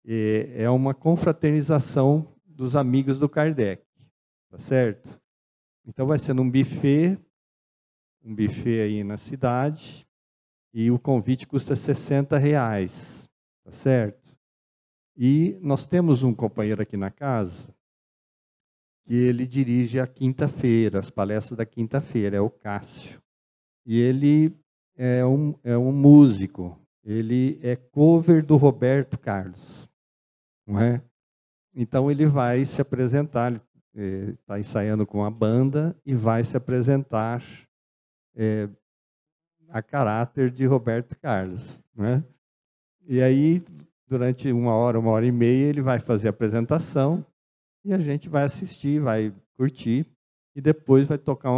é uma confraternização dos amigos do Kardec, tá certo? Então vai ser num buffet, um buffet aí na cidade, e o convite custa R$60, tá certo? E nós temos um companheiro aqui na casa, que ele dirige a quinta-feira, as palestras da quinta-feira, é o Cássio. E ele é um músico, ele é cover do Roberto Carlos, não é? Então ele vai se apresentar, ele está ensaiando com a banda e vai se apresentar a caráter de Roberto Carlos, né? E aí, durante uma hora e meia, ele vai fazer a apresentação e a gente vai assistir, vai curtir, e depois vai tocar,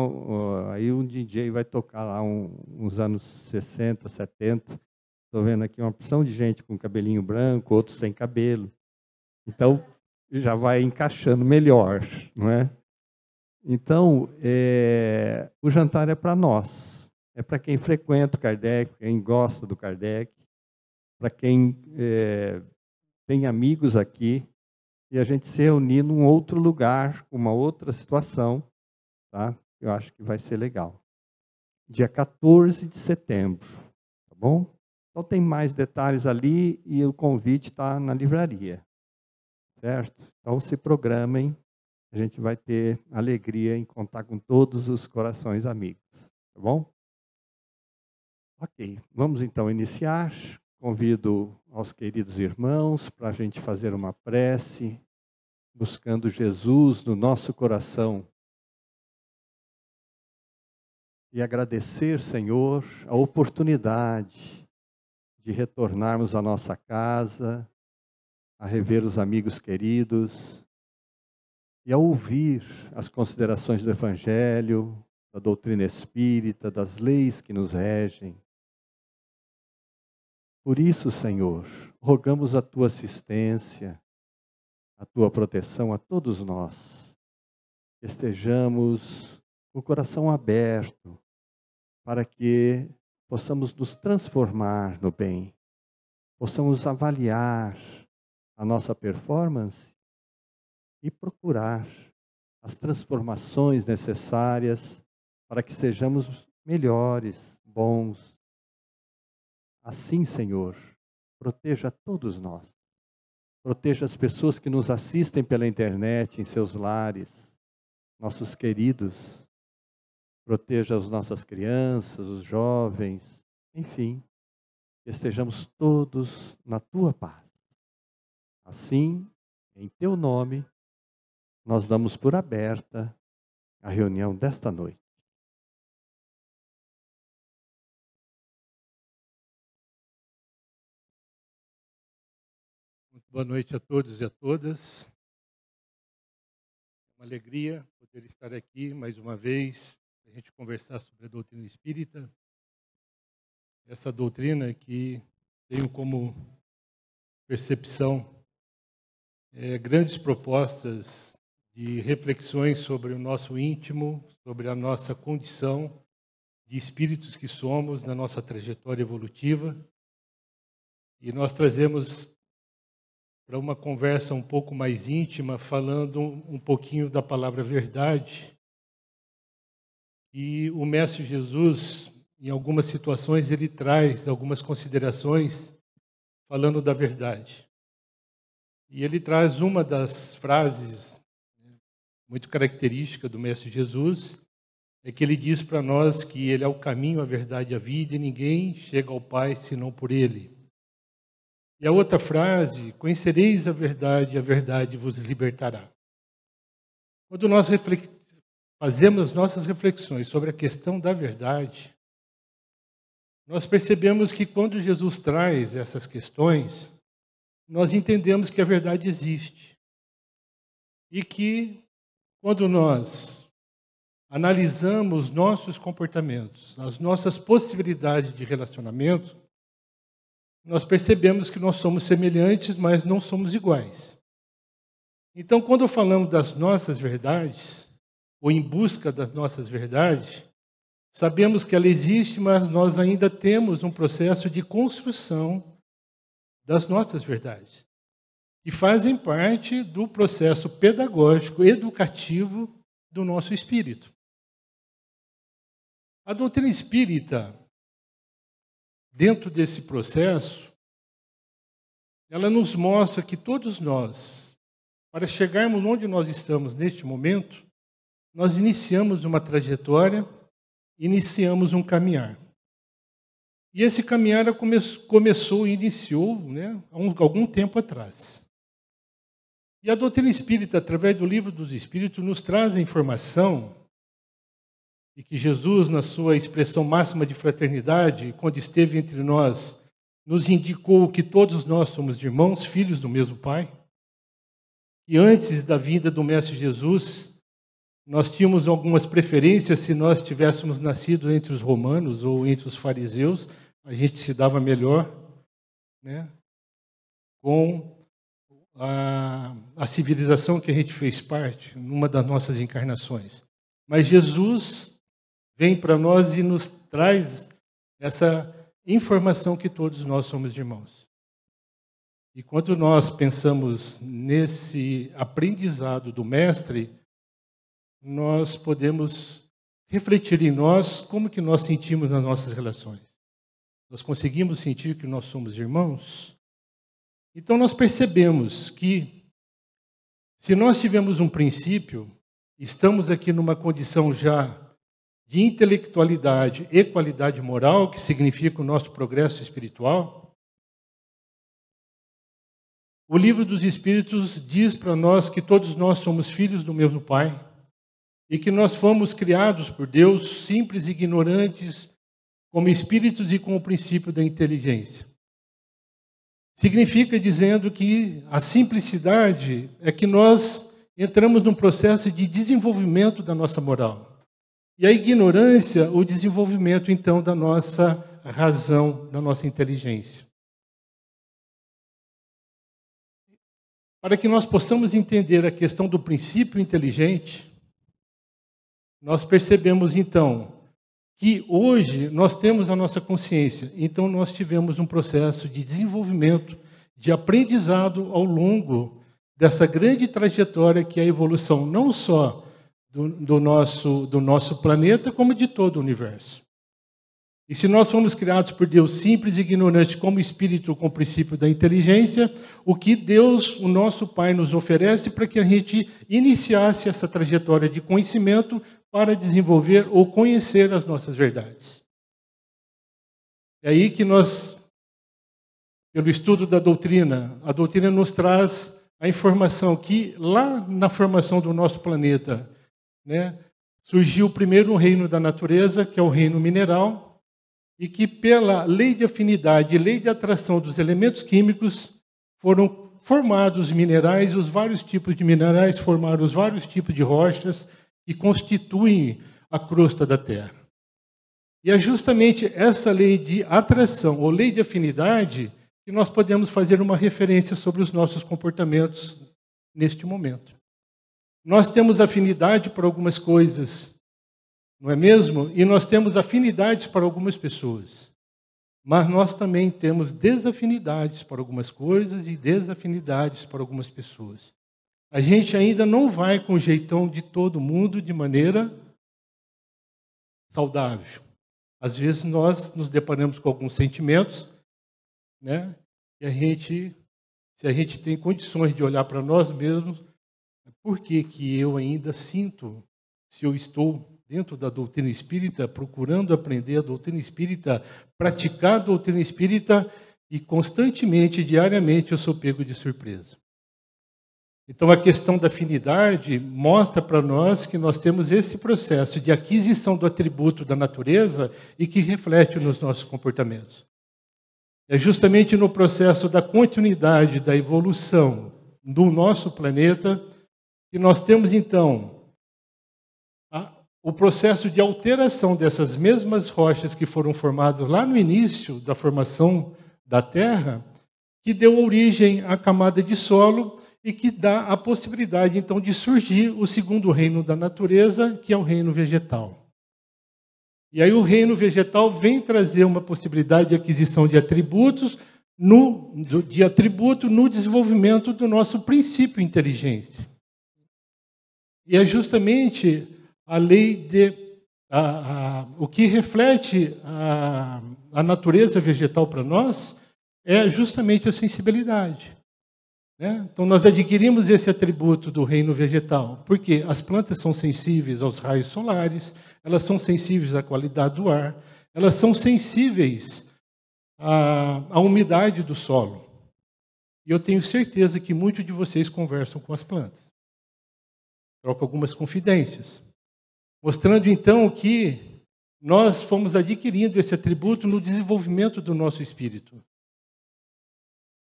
aí um DJ vai tocar lá uns anos 60, 70. Estou vendo aqui uma opção de gente com cabelinho branco, outros sem cabelo. Então, já vai encaixando melhor, não é? Então, o jantar é para nós. É para quem frequenta o Kardec, quem gosta do Kardec, para quem tem amigos aqui, e a gente se reunir num outro lugar, com uma outra situação, tá? Eu acho que vai ser legal. Dia 14 de setembro, tá bom? Então tem mais detalhes ali e o convite está na livraria, certo? Então se programem, a gente vai ter alegria em contar com todos os corações amigos, tá bom? Ok, vamos então iniciar. Convido aos queridos irmãos para a gente fazer uma prece, buscando Jesus no nosso coração. E agradecer, Senhor, a oportunidade de retornarmos à nossa casa, a rever os amigos queridos e a ouvir as considerações do Evangelho, da doutrina espírita, das leis que nos regem. Por isso, Senhor, rogamos a Tua assistência, a Tua proteção a todos nós. Estejamos com o coração aberto para que possamos nos transformar no bem, possamos avaliar a nossa performance e procurar as transformações necessárias para que sejamos melhores, bons. Assim, Senhor, proteja todos nós. Proteja as pessoas que nos assistem pela internet, em seus lares, nossos queridos. Proteja as nossas crianças, os jovens, enfim, estejamos todos na Tua paz. Assim, em Teu nome, nós damos por aberta a reunião desta noite. Muito boa noite a todos e a todas. É uma alegria poder estar aqui mais uma vez, para a gente conversar sobre a doutrina espírita. Essa doutrina que tenho como percepção grandes propostas de reflexões sobre o nosso íntimo, sobre a nossa condição de espíritos que somos na nossa trajetória evolutiva. E nós trazemos para uma conversa um pouco mais íntima, falando um pouquinho da palavra verdade. E o Mestre Jesus, em algumas situações, ele traz algumas considerações falando da verdade. E ele traz uma das frases muito característica do Mestre Jesus, é que ele diz para nós que ele é o caminho, a verdade e a vida, e ninguém chega ao Pai senão por ele. E a outra frase, conhecereis a verdade vos libertará. Quando nós fazemos as nossas reflexões sobre a questão da verdade, nós percebemos que quando Jesus traz essas questões, nós entendemos que a verdade existe. E que quando nós analisamos nossos comportamentos, as nossas possibilidades de relacionamento, nós percebemos que nós somos semelhantes, mas não somos iguais. Então, quando falamos das nossas verdades, ou em busca das nossas verdades, sabemos que ela existe, mas nós ainda temos um processo de construção das nossas verdades. e fazem parte do processo pedagógico, educativo do nosso espírito. A doutrina espírita, dentro desse processo, ela nos mostra que todos nós, para chegarmos onde nós estamos neste momento, nós iniciamos uma trajetória, iniciamos um caminhar. E esse caminhar iniciou, né, há algum tempo atrás. E a doutrina espírita, através do Livro dos Espíritos, nos traz a informação e que Jesus, na sua expressão máxima de fraternidade, quando esteve entre nós, nos indicou que todos nós somos irmãos, filhos do mesmo Pai. E antes da vinda do Mestre Jesus, nós tínhamos algumas preferências. Se nós tivéssemos nascido entre os romanos ou entre os fariseus, a gente se dava melhor, né, com a civilização que a gente fez parte, numa das nossas encarnações. Mas Jesus vem para nós e nos traz essa informação que todos nós somos irmãos. E quando nós pensamos nesse aprendizado do Mestre, nós podemos refletir em nós como que nós sentimos nas nossas relações. Nós conseguimos sentir que nós somos irmãos? Então nós percebemos que, se nós tivermos um princípio, estamos aqui numa condição já de intelectualidade e qualidade moral, que significa o nosso progresso espiritual. O Livro dos Espíritos diz para nós que todos nós somos filhos do mesmo Pai e que nós fomos criados por Deus, simples e ignorantes, como espíritos e com o princípio da inteligência. Significa dizendo que a simplicidade é que nós entramos num processo de desenvolvimento da nossa moral. E a ignorância, o desenvolvimento, então, da nossa razão, da nossa inteligência. Para que nós possamos entender a questão do princípio inteligente, nós percebemos, então, que hoje nós temos a nossa consciência. Então, nós tivemos um processo de desenvolvimento, de aprendizado ao longo dessa grande trajetória que é a evolução, não só do nosso planeta, como de todo o universo. E se nós fomos criados por Deus simples e ignorantes, como espírito com o princípio da inteligência, o que Deus, o nosso Pai, nos oferece para que a gente iniciasse essa trajetória de conhecimento para desenvolver ou conhecer as nossas verdades. É aí que nós, pelo estudo da doutrina, a doutrina nos traz a informação que lá na formação do nosso planeta, né, surgiu primeiro um reino da natureza, que é o reino mineral, e que pela lei de afinidade e lei de atração dos elementos químicos foram formados minerais, os vários tipos de minerais formaram os vários tipos de rochas que constituem a crosta da Terra. E é justamente essa lei de atração ou lei de afinidade que nós podemos fazer uma referência sobre os nossos comportamentos neste momento. Nós temos afinidade para algumas coisas, não é mesmo? E nós temos afinidades para algumas pessoas. Mas nós também temos desafinidades para algumas coisas e desafinidades para algumas pessoas. A gente ainda não vai com o jeitão de todo mundo de maneira saudável. Às vezes nós nos deparamos com alguns sentimentos, né? E se a gente tem condições de olhar para nós mesmos, por que eu ainda sinto, se eu estou dentro da doutrina espírita, procurando aprender a doutrina espírita, praticar a doutrina espírita, e constantemente, diariamente, eu sou pego de surpresa. Então, a questão da afinidade mostra para nós que nós temos esse processo de aquisição do atributo da natureza e que reflete nos nossos comportamentos. É justamente no processo da continuidade, da evolução do nosso planeta, que nós temos, então, o processo de alteração dessas mesmas rochas que foram formadas lá no início da formação da Terra, que deu origem à camada de solo e que dá a possibilidade, então, de surgir o segundo reino da natureza, que é o reino vegetal. E aí o reino vegetal vem trazer uma possibilidade de aquisição de atributos de atributo no desenvolvimento do nosso princípio inteligência. E é justamente a lei o que reflete a natureza vegetal para nós é justamente a sensibilidade. Né? Então, nós adquirimos esse atributo do reino vegetal, porque as plantas são sensíveis aos raios solares, elas são sensíveis à qualidade do ar, elas são sensíveis à umidade do solo. E eu tenho certeza que muitos de vocês conversam com as plantas. Troco algumas confidências. Mostrando, então, que nós fomos adquirindo esse atributo no desenvolvimento do nosso espírito.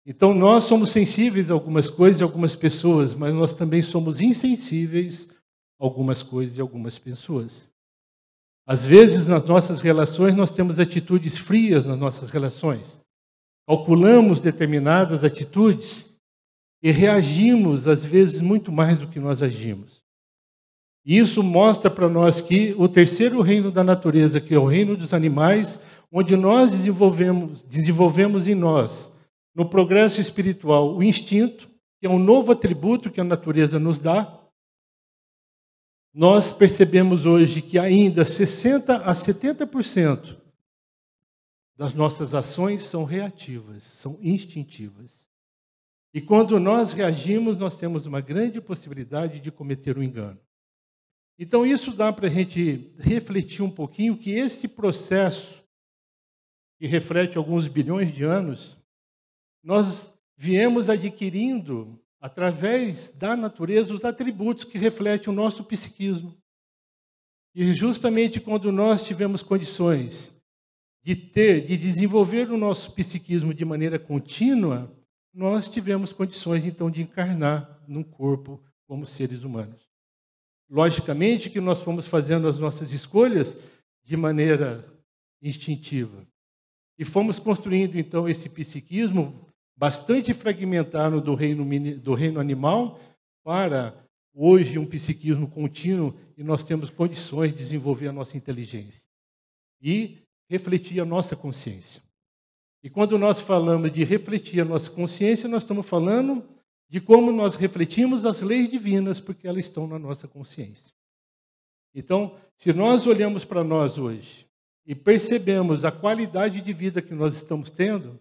Então, nós somos sensíveis a algumas coisas e a algumas pessoas, mas nós também somos insensíveis a algumas coisas e a algumas pessoas. Às vezes, nas nossas relações, nós temos atitudes frias nas nossas relações. Calculamos determinadas atitudes e reagimos, às vezes, muito mais do que nós agimos. Isso mostra para nós que o terceiro reino da natureza, que é o reino dos animais, onde nós desenvolvemos em nós, no progresso espiritual, o instinto, que é um novo atributo que a natureza nos dá. Nós percebemos hoje que ainda 60% a 70% das nossas ações são reativas, são instintivas. E quando nós reagimos, nós temos uma grande possibilidade de cometer um engano. Então, isso dá para a gente refletir um pouquinho que esse processo, que reflete alguns bilhões de anos, nós viemos adquirindo, através da natureza, os atributos que refletem o nosso psiquismo. E justamente quando nós tivemos condições de desenvolver o nosso psiquismo de maneira contínua, nós tivemos condições, então, de encarnar num corpo como seres humanos. Logicamente que nós fomos fazendo as nossas escolhas de maneira instintiva. E fomos construindo, então, esse psiquismo bastante fragmentado do reino animal para, hoje, um psiquismo contínuo, e nós temos condições de desenvolver a nossa inteligência e refletir a nossa consciência. E quando nós falamos de refletir a nossa consciência, nós estamos falando de como nós refletimos as leis divinas, porque elas estão na nossa consciência. Então, se nós olhamos para nós hoje e percebemos a qualidade de vida que nós estamos tendo,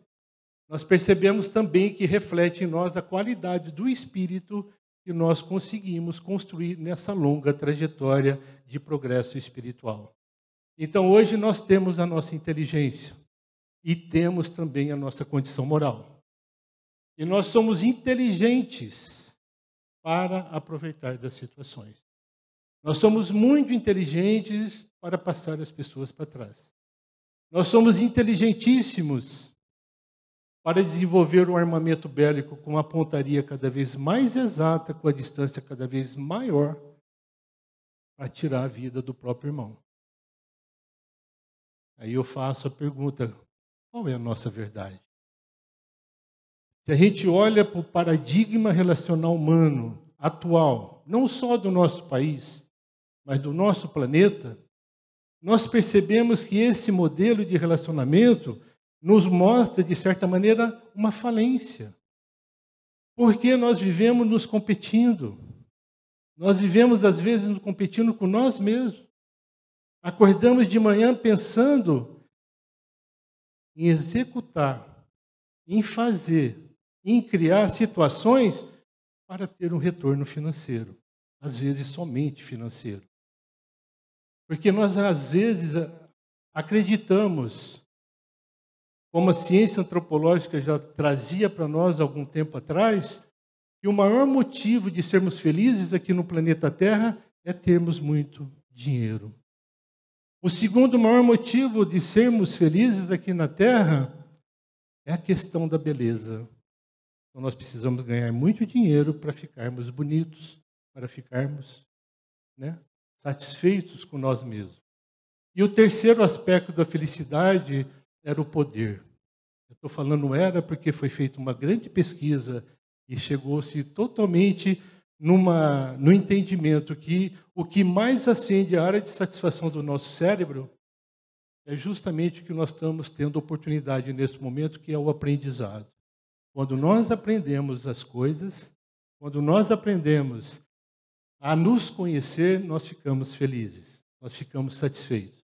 nós percebemos também que reflete em nós a qualidade do espírito que nós conseguimos construir nessa longa trajetória de progresso espiritual. Então, hoje nós temos a nossa inteligência e temos também a nossa condição moral. E nós somos inteligentes para aproveitar das situações. Nós somos muito inteligentes para passar as pessoas para trás. Nós somos inteligentíssimos para desenvolver um armamento bélico com a pontaria cada vez mais exata, com a distância cada vez maior, para tirar a vida do próprio irmão. Aí eu faço a pergunta, qual é a nossa verdade? Se a gente olha para o paradigma relacional humano atual, não só do nosso país, mas do nosso planeta, nós percebemos que esse modelo de relacionamento nos mostra, de certa maneira, uma falência. Porque nós vivemos nos competindo. Nós vivemos, às vezes, nos competindo com nós mesmos. Acordamos de manhã pensando em executar, em fazer, em criar situações para ter um retorno financeiro, às vezes somente financeiro. Porque nós, às vezes, acreditamos, como a ciência antropológica já trazia para nós algum tempo atrás, que o maior motivo de sermos felizes aqui no planeta Terra é termos muito dinheiro. O segundo maior motivo de sermos felizes aqui na Terra é a questão da beleza. Então, nós precisamos ganhar muito dinheiro para ficarmos bonitos, para ficarmos, satisfeitos com nós mesmos. E o terceiro aspecto da felicidade era o poder. Eu estou falando era porque foi feita uma grande pesquisa e chegou-se totalmente no entendimento que o que mais acende a área de satisfação do nosso cérebro é justamente o que nós estamos tendo oportunidade nesse momento, que é o aprendizado. Quando nós aprendemos as coisas, quando nós aprendemos a nos conhecer, nós ficamos felizes, nós ficamos satisfeitos.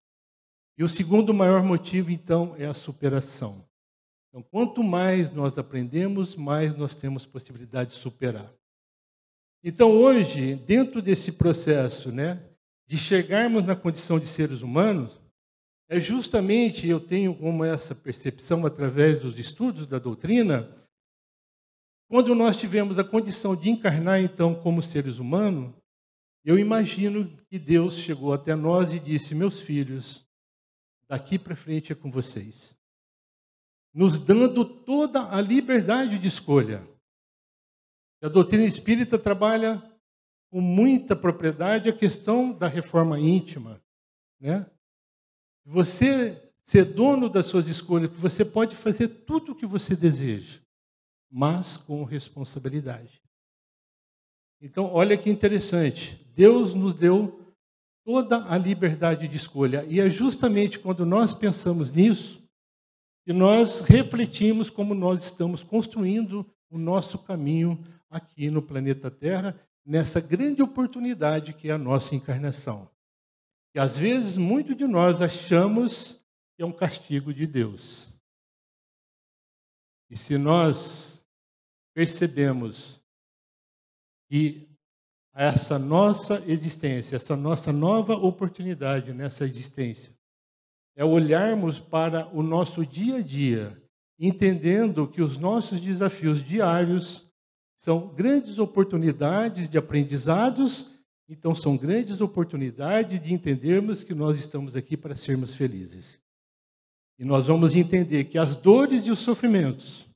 E o segundo maior motivo, então, é a superação. Então, quanto mais nós aprendemos, mais nós temos possibilidade de superar. Então, hoje, dentro desse processo, de chegarmos na condição de seres humanos, é justamente, eu tenho como essa percepção através dos estudos da doutrina, quando nós tivemos a condição de encarnar, então, como seres humanos, eu imagino que Deus chegou até nós e disse: meus filhos, daqui para frente é com vocês, nos dando toda a liberdade de escolha. A doutrina espírita trabalha com muita propriedade a questão da reforma íntima, Você ser dono das suas escolhas, que você pode fazer tudo o que você deseja, mas com responsabilidade. Então, olha que interessante. Deus nos deu toda a liberdade de escolha. E é justamente quando nós pensamos nisso que nós refletimos como nós estamos construindo o nosso caminho aqui no planeta Terra, nessa grande oportunidade que é a nossa encarnação. E às vezes, muitos de nós achamos que é um castigo de Deus. E se nós percebemos que essa nossa existência, essa nossa nova oportunidade nessa existência, é olharmos para o nosso dia a dia, entendendo que os nossos desafios diários são grandes oportunidades de aprendizados. Então, são grandes oportunidades de entendermos que nós estamos aqui para sermos felizes. E nós vamos entender que as dores e os sofrimentos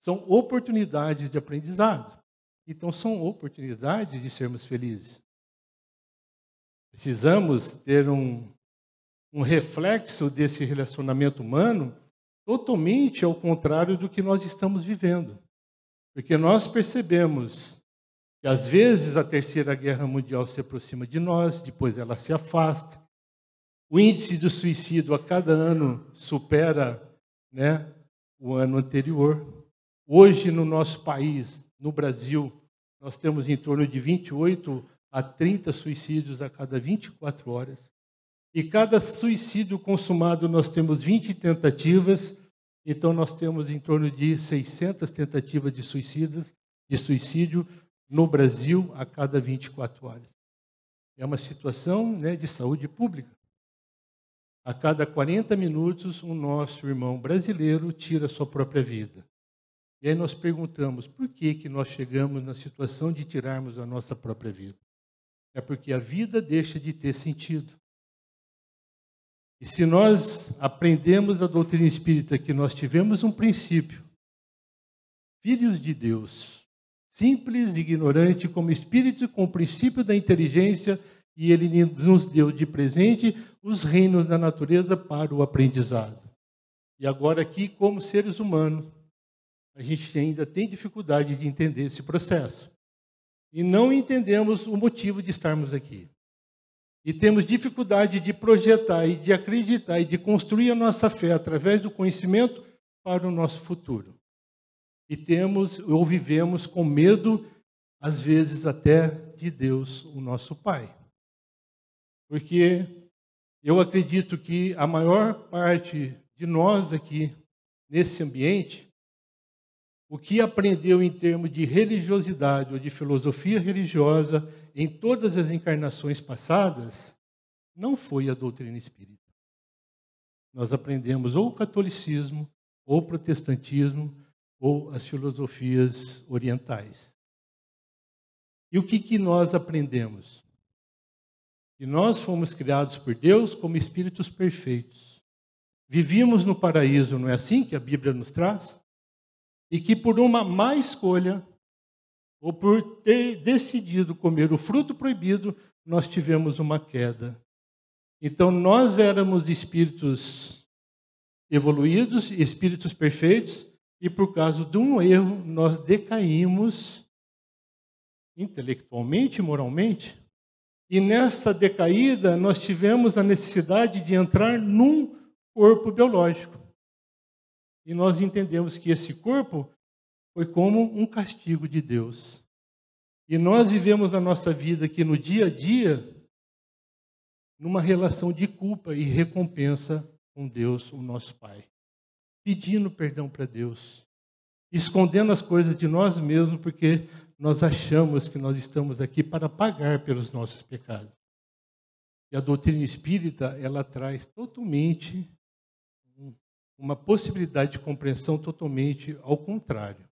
são oportunidades de aprendizado. Então, são oportunidades de sermos felizes. Precisamos ter um reflexo desse relacionamento humano totalmente ao contrário do que nós estamos vivendo. Porque nós percebemos que às vezes a Terceira Guerra Mundial se aproxima de nós, depois ela se afasta. O índice de suicídio a cada ano supera o ano anterior. Hoje, no nosso país, no Brasil, nós temos em torno de 28 a 30 suicídios a cada 24 horas. E cada suicídio consumado, nós temos 20 tentativas. Então, nós temos em torno de 600 tentativas de suicídio no Brasil a cada 24 horas. É uma situação de saúde pública. A cada 40 minutos, o nosso irmão brasileiro tira a sua própria vida. E aí nós perguntamos, por que nós chegamos na situação de tirarmos a nossa própria vida? É porque a vida deixa de ter sentido. E se nós aprendemos a doutrina espírita que nós tivemos um princípio, filhos de Deus, simples e ignorante como espírito, com o princípio da inteligência, e ele nos deu de presente os reinos da natureza para o aprendizado. E agora aqui, como seres humanos, a gente ainda tem dificuldade de entender esse processo. E não entendemos o motivo de estarmos aqui. E temos dificuldade de projetar e de acreditar e de construir a nossa fé através do conhecimento para o nosso futuro. E temos ou vivemos com medo, às vezes até de Deus, o nosso Pai. Porque eu acredito que a maior parte de nós aqui, nesse ambiente, o que aprendeu em termos de religiosidade ou de filosofia religiosa em todas as encarnações passadas, não foi a doutrina espírita. Nós aprendemos ou o catolicismo, ou o protestantismo, ou as filosofias orientais. E o que nós aprendemos? Que nós fomos criados por Deus como espíritos perfeitos. Vivíamos no paraíso, não é assim que a Bíblia nos traz? E que por uma má escolha, ou por ter decidido comer o fruto proibido, nós tivemos uma queda. Então, nós éramos espíritos evoluídos, espíritos perfeitos, e por causa de um erro, nós decaímos intelectualmente e moralmente. E nessa decaída, nós tivemos a necessidade de entrar num corpo biológico. E nós entendemos que esse corpo foi como um castigo de Deus. E nós vivemos na nossa vida aqui no dia a dia numa relação de culpa e recompensa com Deus, o nosso Pai. Pedindo perdão para Deus. Escondendo as coisas de nós mesmos porque nós achamos que nós estamos aqui para pagar pelos nossos pecados. E a doutrina espírita, ela traz totalmente uma possibilidade de compreensão totalmente ao contrário.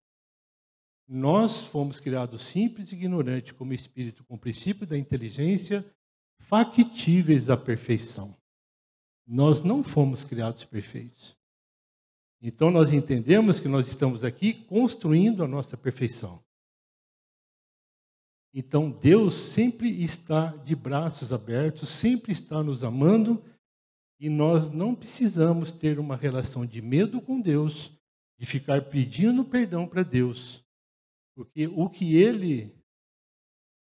Nós fomos criados simples e ignorantes como espírito, com o princípio da inteligência, factíveis à perfeição. Nós não fomos criados perfeitos. Então, nós entendemos que nós estamos aqui construindo a nossa perfeição. Então, Deus sempre está de braços abertos, sempre está nos amando, e nós não precisamos ter uma relação de medo com Deus, de ficar pedindo perdão para Deus, porque o que Ele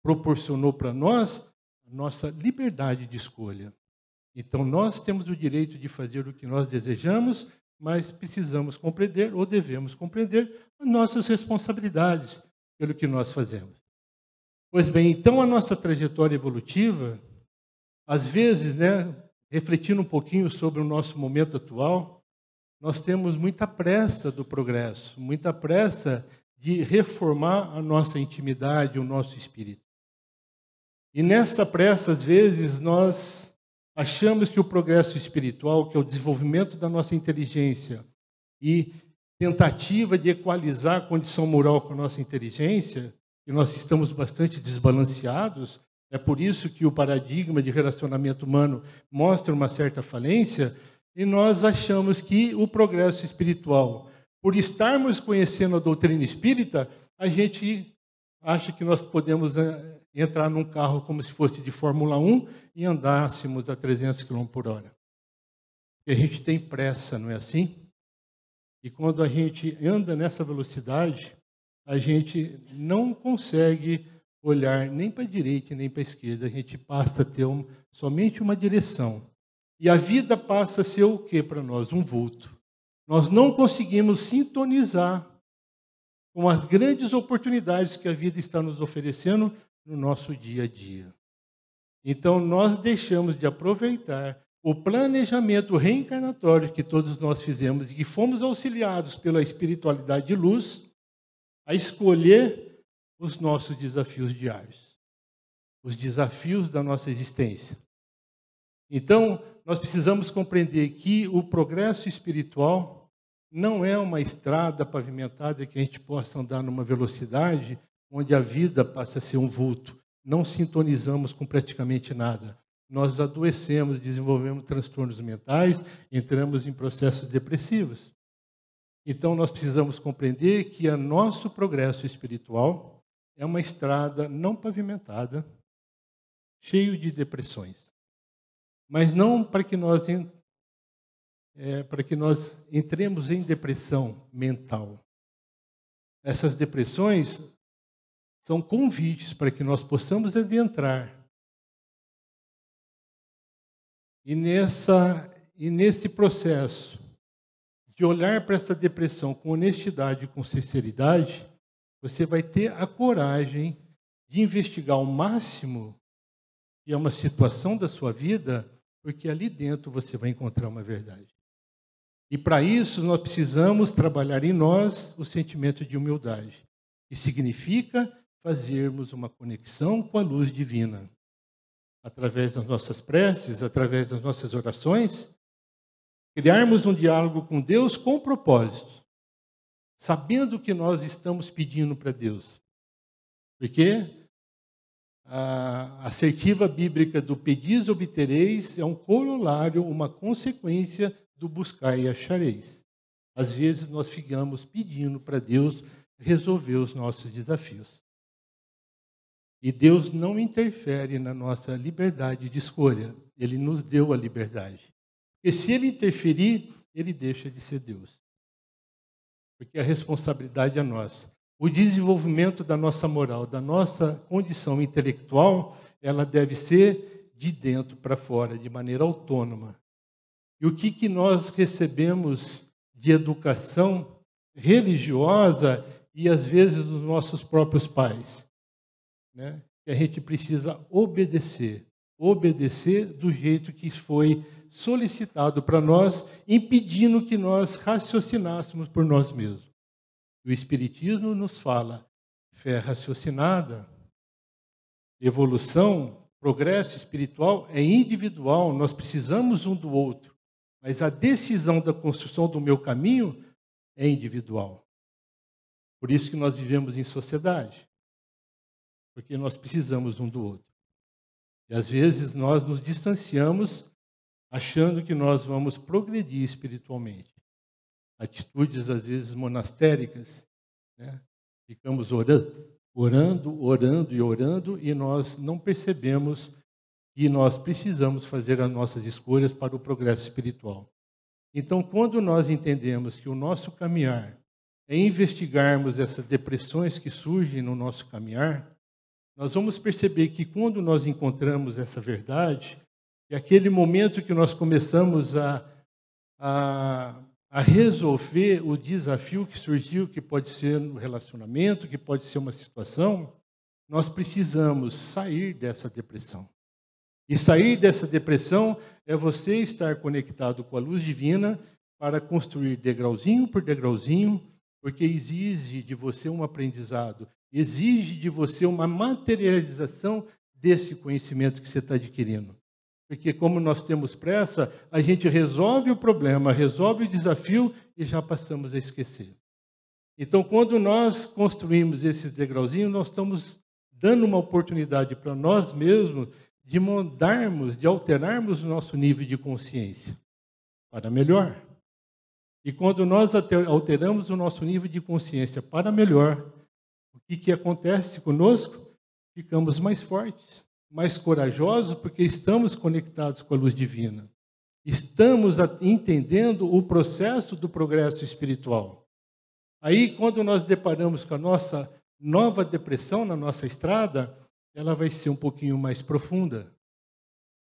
proporcionou para nós, a nossa liberdade de escolha. Então, nós temos o direito de fazer o que nós desejamos, mas precisamos compreender, ou devemos compreender, as nossas responsabilidades pelo que nós fazemos. Pois bem, então a nossa trajetória evolutiva, às vezes, refletindo um pouquinho sobre o nosso momento atual, nós temos muita pressa do progresso, muita pressa de reformar a nossa intimidade, o nosso espírito. E nessa pressa, às vezes, nós achamos que o progresso espiritual, que é o desenvolvimento da nossa inteligência e tentativa de equalizar a condição moral com a nossa inteligência, e nós estamos bastante desbalanceados, é por isso que o paradigma de relacionamento humano mostra uma certa falência, e nós achamos que o progresso espiritual, por estarmos conhecendo a doutrina espírita, a gente acha que nós podemos entrar num carro como se fosse de Fórmula 1 e andássemos a 300 km por hora. E a gente tem pressa, não é assim? E quando a gente anda nessa velocidade, a gente não consegue olhar nem para a direita nem para a esquerda. A gente passa a ter somente uma direção. E a vida passa a ser o quê para nós? Um vulto. Nós não conseguimos sintonizar com as grandes oportunidades que a vida está nos oferecendo no nosso dia a dia. Então, nós deixamos de aproveitar o planejamento reencarnatório que todos nós fizemos e que fomos auxiliados pela espiritualidade de luz a escolher os nossos desafios diários, os desafios da nossa existência. Então, nós precisamos compreender que o progresso espiritual não é uma estrada pavimentada que a gente possa andar numa velocidade onde a vida passa a ser um vulto. Não sintonizamos com praticamente nada. Nós adoecemos, desenvolvemos transtornos mentais, entramos em processos depressivos. Então, nós precisamos compreender que o nosso progresso espiritual é uma estrada não pavimentada, cheio de depressões. Mas não para que nós entremos em depressão mental. Essas depressões são convites para que nós possamos adentrar. E nesse processo de olhar para essa depressão com honestidade e com sinceridade, você vai ter a coragem de investigar ao máximo que é uma situação da sua vida, porque ali dentro você vai encontrar uma verdade. E para isso nós precisamos trabalhar em nós o sentimento de humildade, que significa fazermos uma conexão com a luz divina. Através das nossas preces, através das nossas orações, criarmos um diálogo com Deus com propósito, sabendo o que nós estamos pedindo para Deus. Porque a assertiva bíblica do pedis obtereis é um corolário, uma consequência do buscar e achareis. Às vezes nós ficamos pedindo para Deus resolver os nossos desafios. E Deus não interfere na nossa liberdade de escolha. Ele nos deu a liberdade. Porque se Ele interferir, Ele deixa de ser Deus. Porque a responsabilidade é nossa. O desenvolvimento da nossa moral, da nossa condição intelectual, ela deve ser de dentro para fora, de maneira autônoma. e o que nós recebemos de educação religiosa e, às vezes, dos nossos próprios pais, né? Que a gente precisa obedecer do jeito que foi solicitado para nós, impedindo que nós raciocinássemos por nós mesmos. O Espiritismo nos fala fé raciocinada, evolução, progresso espiritual é individual, nós precisamos um do outro, mas a decisão da construção do meu caminho é individual. Por isso que nós vivemos em sociedade, porque nós precisamos um do outro. E às vezes nós nos distanciamos achando que nós vamos progredir espiritualmente. Atitudes, às vezes, monastéricas, né? Ficamos orando, e nós não percebemos que nós precisamos fazer as nossas escolhas para o progresso espiritual. Então, quando nós entendemos que o nosso caminhar é investigarmos essas depressões que surgem no nosso caminhar, nós vamos perceber que quando nós encontramos essa verdade, é aquele momento que nós começamos a resolver o desafio que surgiu, que pode ser um relacionamento, que pode ser uma situação, nós precisamos sair dessa depressão. E sair dessa depressão é você estar conectado com a luz divina para construir degrauzinho por degrauzinho, porque exige de você um aprendizado, exige de você uma materialização desse conhecimento que você está adquirindo. Porque como nós temos pressa, a gente resolve o problema, resolve o desafio e já passamos a esquecer. Então, quando nós construímos esses degrauzinhos, nós estamos dando uma oportunidade para nós mesmos de mudarmos, de alterarmos o nosso nível de consciência para melhor. E quando nós alteramos o nosso nível de consciência para melhor, o que acontece conosco? Ficamos mais fortes, mais corajosos, porque estamos conectados com a luz divina. Estamos entendendo o processo do progresso espiritual. Aí, quando nós deparamos com a nossa nova depressão na nossa estrada, ela vai ser um pouquinho mais profunda,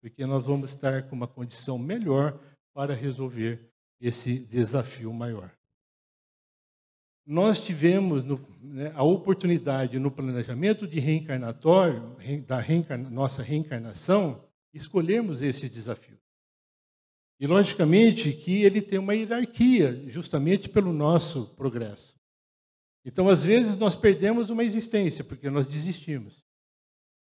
porque nós vamos estar com uma condição melhor para resolver esse desafio maior. Nós tivemos a oportunidade no planejamento de reencarnatório, nossa reencarnação, escolhermos esse desafio. E, logicamente, que ele tem uma hierarquia, justamente pelo nosso progresso. Então, às vezes, nós perdemos uma existência, porque nós desistimos.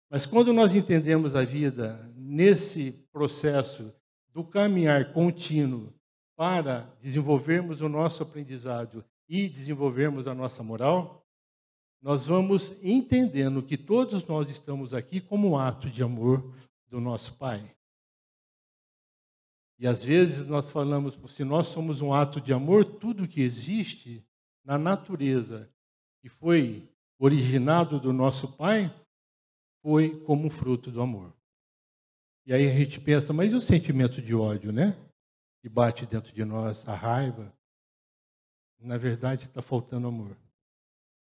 Mas quando nós entendemos a vida nesse processo do caminhar contínuo para desenvolvermos o nosso aprendizado e desenvolvermos a nossa moral, nós vamos entendendo que todos nós estamos aqui como um ato de amor do nosso Pai. E às vezes nós falamos, se nós somos um ato de amor, tudo que existe na natureza que foi originado do nosso Pai foi como um fruto do amor. E aí a gente pensa, mas e o sentimento de ódio, né? Que bate dentro de nós, a raiva? Na verdade, está faltando amor.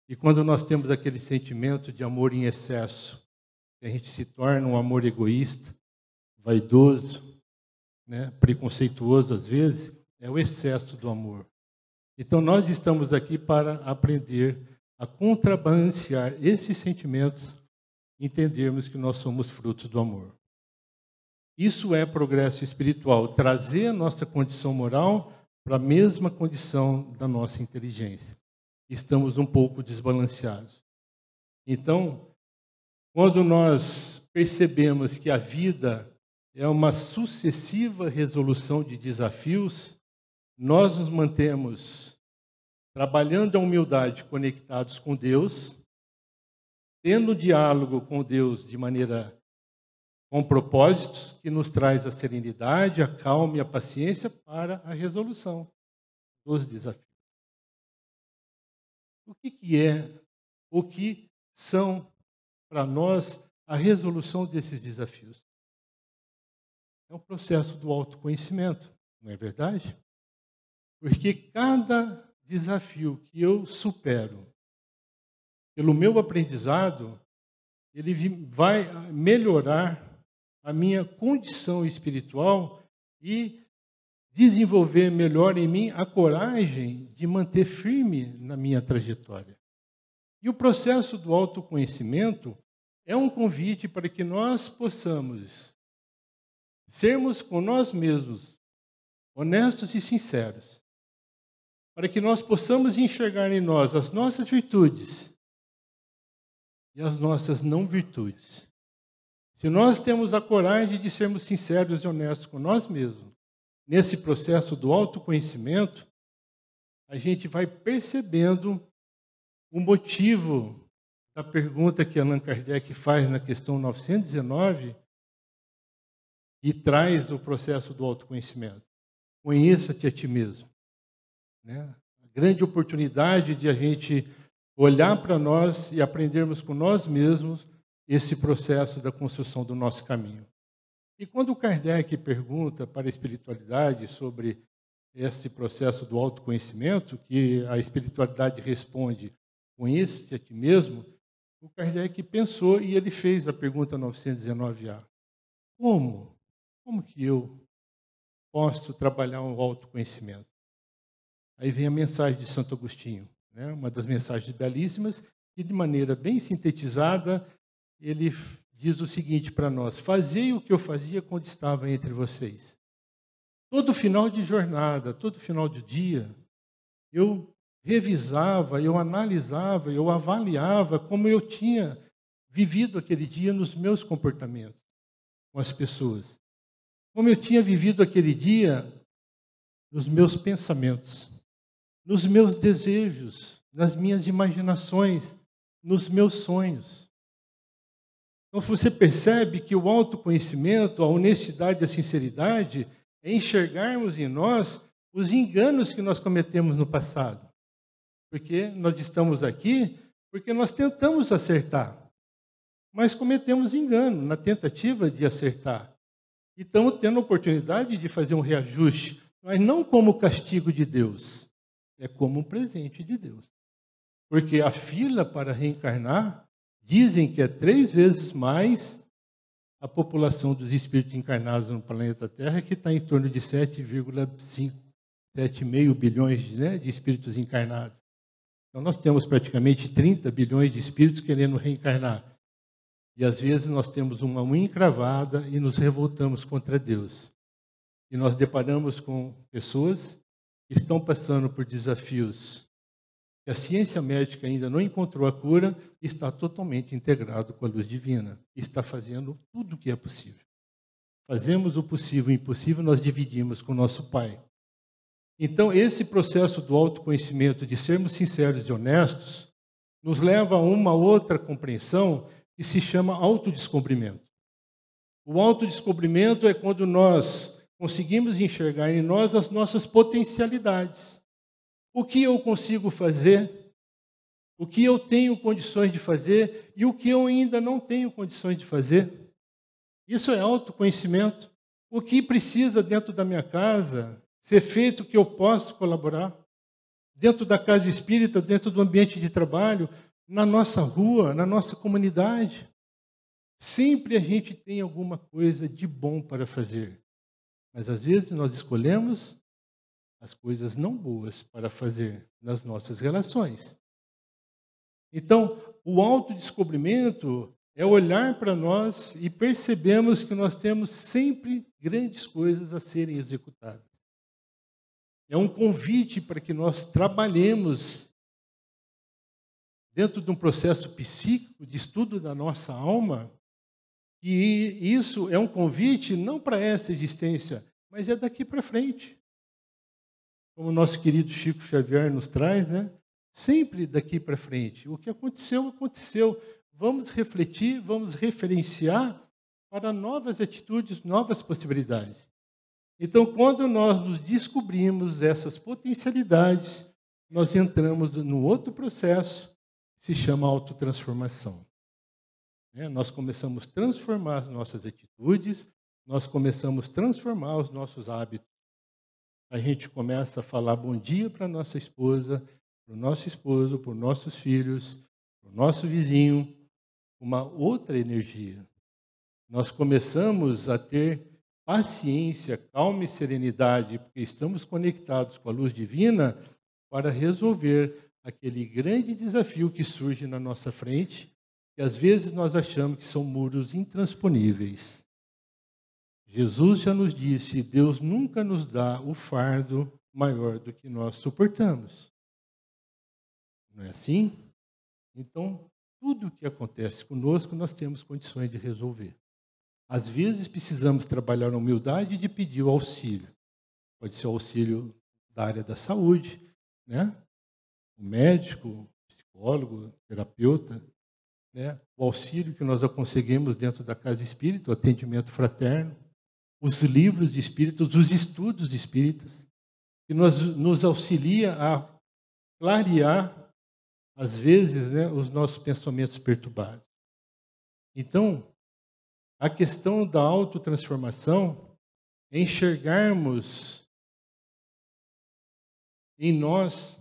E quando nós temos aquele sentimento de amor em excesso, a gente se torna um amor egoísta, vaidoso, né, preconceituoso às vezes, é o excesso do amor. Então nós estamos aqui para aprender a contrabalancear esses sentimentos, entendermos que nós somos frutos do amor. Isso é progresso espiritual, trazer a nossa condição moral para a mesma condição da nossa inteligência. Estamos um pouco desbalanceados. Então, quando nós percebemos que a vida é uma sucessiva resolução de desafios, nós nos mantemos trabalhando a humildade, conectados com Deus, tendo diálogo com Deus de maneira com propósitos que nos traz a serenidade, a calma e a paciência para a resolução dos desafios. O que são para nós a resolução desses desafios? É um processo do autoconhecimento, não é verdade? Porque cada desafio que eu supero pelo meu aprendizado, ele vai melhorar a minha condição espiritual e desenvolver melhor em mim a coragem de manter firme na minha trajetória. E o processo do autoconhecimento é um convite para que nós possamos sermos com nós mesmos honestos e sinceros, para que nós possamos enxergar em nós as nossas virtudes e as nossas não virtudes. Se nós temos a coragem de sermos sinceros e honestos com nós mesmos, nesse processo do autoconhecimento, a gente vai percebendo o motivo da pergunta que Allan Kardec faz na questão 919, e traz o processo do autoconhecimento. Conheça-te a ti mesmo. Né? A grande oportunidade de a gente olhar para nós e aprendermos com nós mesmos esse processo da construção do nosso caminho. E quando Kardec pergunta para a espiritualidade sobre esse processo do autoconhecimento, que a espiritualidade responde, conheça-te a ti mesmo, o Kardec pensou e ele fez a pergunta 919A. Como? Como que eu posso trabalhar o autoconhecimento? Aí vem a mensagem de Santo Agostinho, né? Uma das mensagens belíssimas, e de maneira bem sintetizada, ele diz o seguinte para nós: fazei o que eu fazia quando estava entre vocês. Todo final de jornada, todo final de dia, eu revisava, eu analisava, eu avaliava como eu tinha vivido aquele dia nos meus comportamentos com as pessoas. Como eu tinha vivido aquele dia nos meus pensamentos, nos meus desejos, nas minhas imaginações, nos meus sonhos. Então você percebe que o autoconhecimento, a honestidade e a sinceridade é enxergarmos em nós os enganos que nós cometemos no passado. Porque nós estamos aqui porque nós tentamos acertar, mas cometemos engano na tentativa de acertar. E estamos tendo a oportunidade de fazer um reajuste, mas não como castigo de Deus, é como um presente de Deus. Porque a fila para reencarnar, dizem que é 3 vezes mais a população dos espíritos encarnados no planeta Terra, que está em torno de 7,5 bilhões, né, de espíritos encarnados. Então nós temos praticamente 30 bilhões de espíritos querendo reencarnar. E às vezes nós temos uma unha encravada e nos revoltamos contra Deus. E nós deparamos com pessoas que estão passando por desafios que a ciência médica ainda não encontrou a cura e está totalmente integrado com a luz divina. E está fazendo tudo o que é possível. Fazemos o possível e o impossível, nós dividimos com o nosso Pai. Então, esse processo do autoconhecimento, de sermos sinceros e honestos, nos leva a uma outra compreensão que se chama autodescobrimento. O autodescobrimento é quando nós conseguimos enxergar em nós as nossas potencialidades. O que eu consigo fazer, o que eu tenho condições de fazer e o que eu ainda não tenho condições de fazer. Isso é autoconhecimento. O que precisa dentro da minha casa ser feito que eu posso colaborar. Dentro da casa espírita, dentro do ambiente de trabalho, na nossa rua, na nossa comunidade. Sempre a gente tem alguma coisa de bom para fazer. Mas às vezes nós escolhemos as coisas não boas para fazer nas nossas relações. Então, o autodescobrimento é olhar para nós e percebemos que nós temos sempre grandes coisas a serem executadas. É um convite para que nós trabalhemos dentro de um processo psíquico de estudo da nossa alma, e isso é um convite não para essa existência, mas é daqui para frente. Como o nosso querido Chico Xavier nos traz, né? Sempre daqui para frente. O que aconteceu, aconteceu. Vamos refletir, vamos referenciar para novas atitudes, novas possibilidades. Então, quando nós nos descobrimos essas potencialidades, nós entramos no outro processo, que se chama autotransformação. Nós começamos a transformar as nossas atitudes, nós começamos a transformar os nossos hábitos. A gente começa a falar bom dia para a nossa esposa, para o nosso esposo, para os nossos filhos, para o nosso vizinho, uma outra energia. Nós começamos a ter paciência, calma e serenidade, porque estamos conectados com a luz divina para resolver aquele grande desafio que surge na nossa frente, que às vezes nós achamos que são muros intransponíveis. Jesus já nos disse, Deus nunca nos dá o fardo maior do que nós suportamos. Não é assim? Então, tudo o que acontece conosco, nós temos condições de resolver. Às vezes, precisamos trabalhar na humildade de pedir o auxílio. Pode ser o auxílio da área da saúde, né? O médico, o psicólogo, o terapeuta, né? O auxílio que nós conseguimos dentro da casa espírita, o atendimento fraterno, os livros de espíritos, os estudos de espíritas, que nos auxilia a clarear, às vezes, né, os nossos pensamentos perturbados. Então, a questão da autotransformação é enxergarmos em nós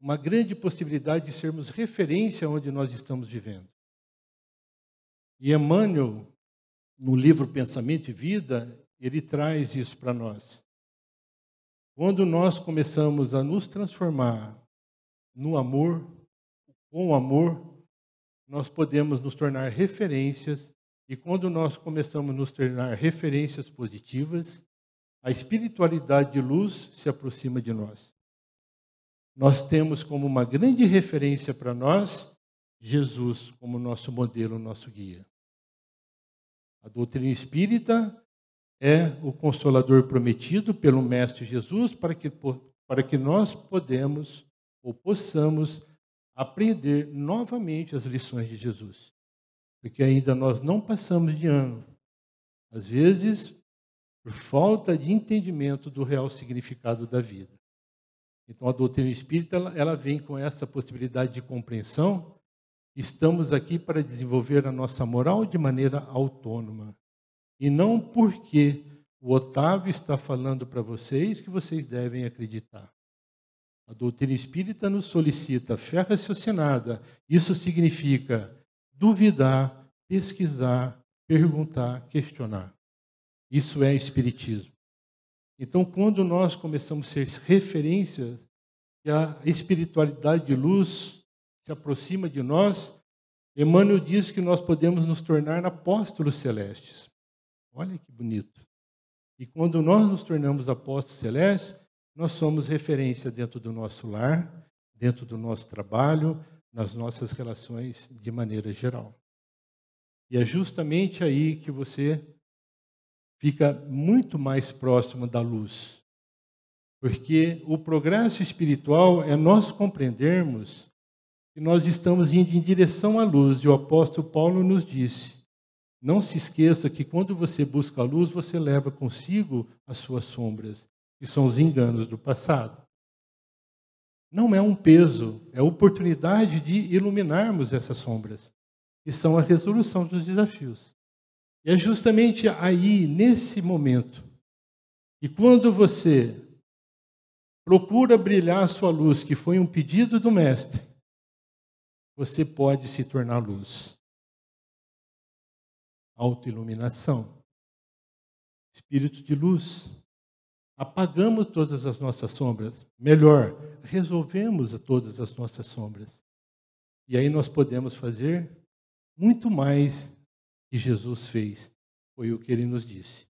uma grande possibilidade de sermos referência onde nós estamos vivendo. E Emmanuel, no livro Pensamento e Vida, ele traz isso para nós. Quando nós começamos a nos transformar no amor, com o amor, nós podemos nos tornar referências, e quando nós começamos a nos tornar referências positivas, a espiritualidade de luz se aproxima de nós. Nós temos como uma grande referência para nós, Jesus como nosso modelo, nosso guia. A doutrina espírita é o Consolador prometido pelo Mestre Jesus para que nós possamos aprender novamente as lições de Jesus. Porque ainda nós não passamos de ano. Às vezes, por falta de entendimento do real significado da vida. Então, a doutrina espírita ela vem com essa possibilidade de compreensão. Estamos aqui para desenvolver a nossa moral de maneira autônoma. E não porque o Otávio está falando para vocês que vocês devem acreditar. A doutrina espírita nos solicita fé raciocinada. Isso significa duvidar, pesquisar, perguntar, questionar. Isso é espiritismo. Então, quando nós começamos a ser referências, e a espiritualidade de luz se aproxima de nós, Emmanuel diz que nós podemos nos tornar apóstolos celestes. Olha que bonito. E quando nós nos tornamos apóstolos celestes, nós somos referência dentro do nosso lar, dentro do nosso trabalho, nas nossas relações de maneira geral. E é justamente aí que você fica muito mais próximo da luz. Porque o progresso espiritual é nós compreendermos que nós estamos indo em direção à luz. E o apóstolo Paulo nos disse, não se esqueça que quando você busca a luz, você leva consigo as suas sombras, que são os enganos do passado. Não é um peso, é a oportunidade de iluminarmos essas sombras, que são a resolução dos desafios. E é justamente aí, nesse momento, que quando você procura brilhar a sua luz, que foi um pedido do Mestre, você pode se tornar luz. Autoiluminação. Espírito de luz. Apagamos todas as nossas sombras. Melhor, resolvemos todas as nossas sombras. E aí nós podemos fazer muito mais que Jesus fez. Foi o que ele nos disse.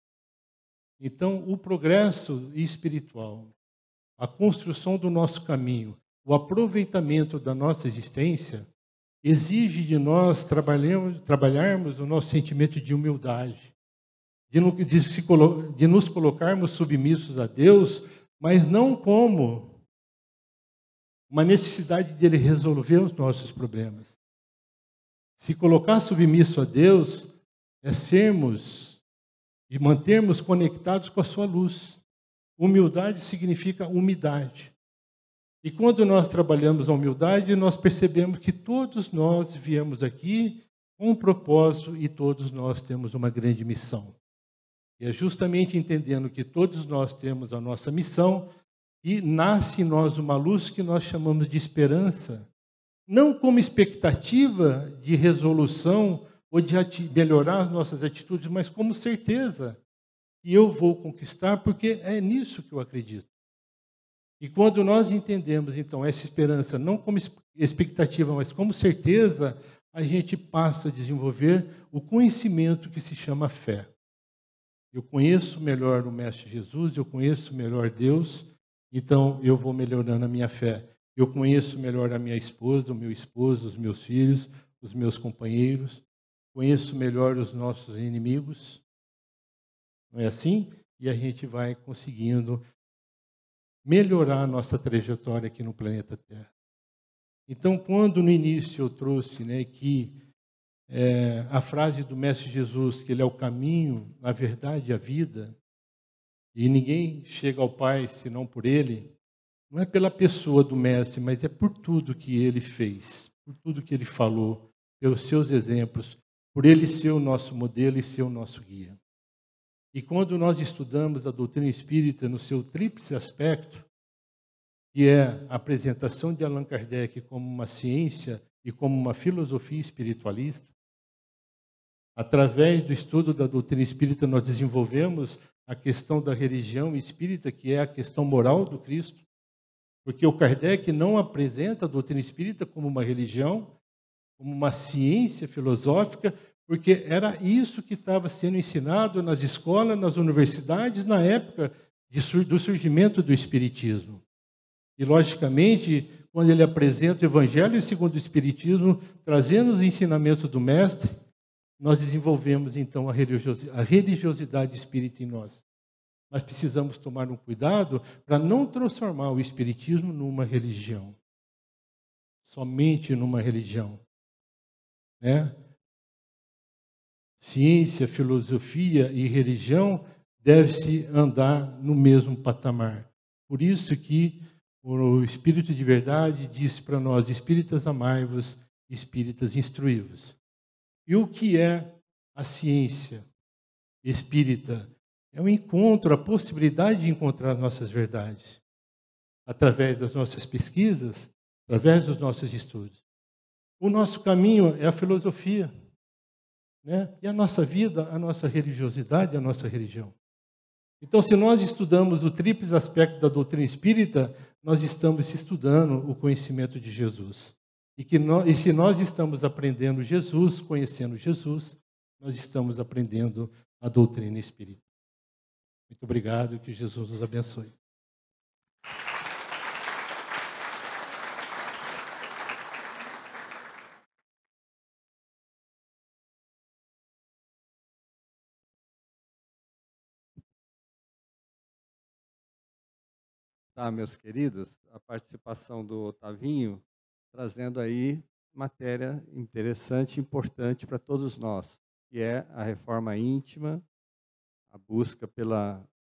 Então, o progresso espiritual, a construção do nosso caminho, o aproveitamento da nossa existência, exige de nós trabalharmos o nosso sentimento de humildade, de nos colocarmos submissos a Deus, mas não como uma necessidade de Ele resolver os nossos problemas. Se colocar submisso a Deus é sermos e mantermos conectados com a sua luz. Humildade significa umidade. E quando nós trabalhamos a humildade, nós percebemos que todos nós viemos aqui com um propósito e todos nós temos uma grande missão. E é justamente entendendo que todos nós temos a nossa missão e nasce em nós uma luz que nós chamamos de esperança, não como expectativa de resolução ou de melhorar as nossas atitudes, mas como certeza que eu vou conquistar, porque é nisso que eu acredito. E quando nós entendemos, então, essa esperança não como expectativa, mas como certeza, a gente passa a desenvolver o conhecimento que se chama fé. Eu conheço melhor o Mestre Jesus, eu conheço melhor Deus, então eu vou melhorando a minha fé. Eu conheço melhor a minha esposa, o meu esposo, os meus filhos, os meus companheiros, conheço melhor os nossos inimigos. Não é assim? E a gente vai conseguindo melhorar a nossa trajetória aqui no planeta Terra. Então, quando no início eu trouxe, né, que a frase do Mestre Jesus, que ele é o caminho, a verdade e a vida, e ninguém chega ao Pai senão por ele, não é pela pessoa do Mestre, mas é por tudo que ele fez, por tudo que ele falou, pelos seus exemplos, por ele ser o nosso modelo e ser o nosso guia. E quando nós estudamos a doutrina espírita no seu tríplice aspecto, que é a apresentação de Allan Kardec como uma ciência e como uma filosofia espiritualista, através do estudo da doutrina espírita, nós desenvolvemos a questão da religião espírita, que é a questão moral do Cristo, porque o Kardec não apresenta a doutrina espírita como uma religião, como uma ciência filosófica, porque era isso que estava sendo ensinado nas escolas, nas universidades, na época do surgimento do Espiritismo. E, logicamente, quando ele apresenta o Evangelho segundo o Espiritismo, trazendo os ensinamentos do Mestre, nós desenvolvemos, então, a religiosidade espírita em nós. Mas precisamos tomar um cuidado para não transformar o Espiritismo numa religião. Somente numa religião. Né? Ciência, filosofia e religião devem-se andar no mesmo patamar. Por isso que o Espírito de Verdade disse para nós: espíritas amai-vos, espíritas instruí-vos. E o que é a ciência espírita? É o encontro, a possibilidade de encontrar nossas verdades, através das nossas pesquisas, através dos nossos estudos. O nosso caminho é a filosofia, né? E a nossa vida, a nossa religiosidade, a nossa religião. Então, se nós estudamos o tríplice aspecto da doutrina espírita, nós estamos estudando o conhecimento de Jesus. E se nós estamos aprendendo Jesus, conhecendo Jesus, nós estamos aprendendo a doutrina espírita. Muito obrigado, que Jesus nos abençoe. Tá, meus queridos, a participação do Otavinho, trazendo aí matéria interessante e importante para todos nós, que é a reforma íntima, a busca pela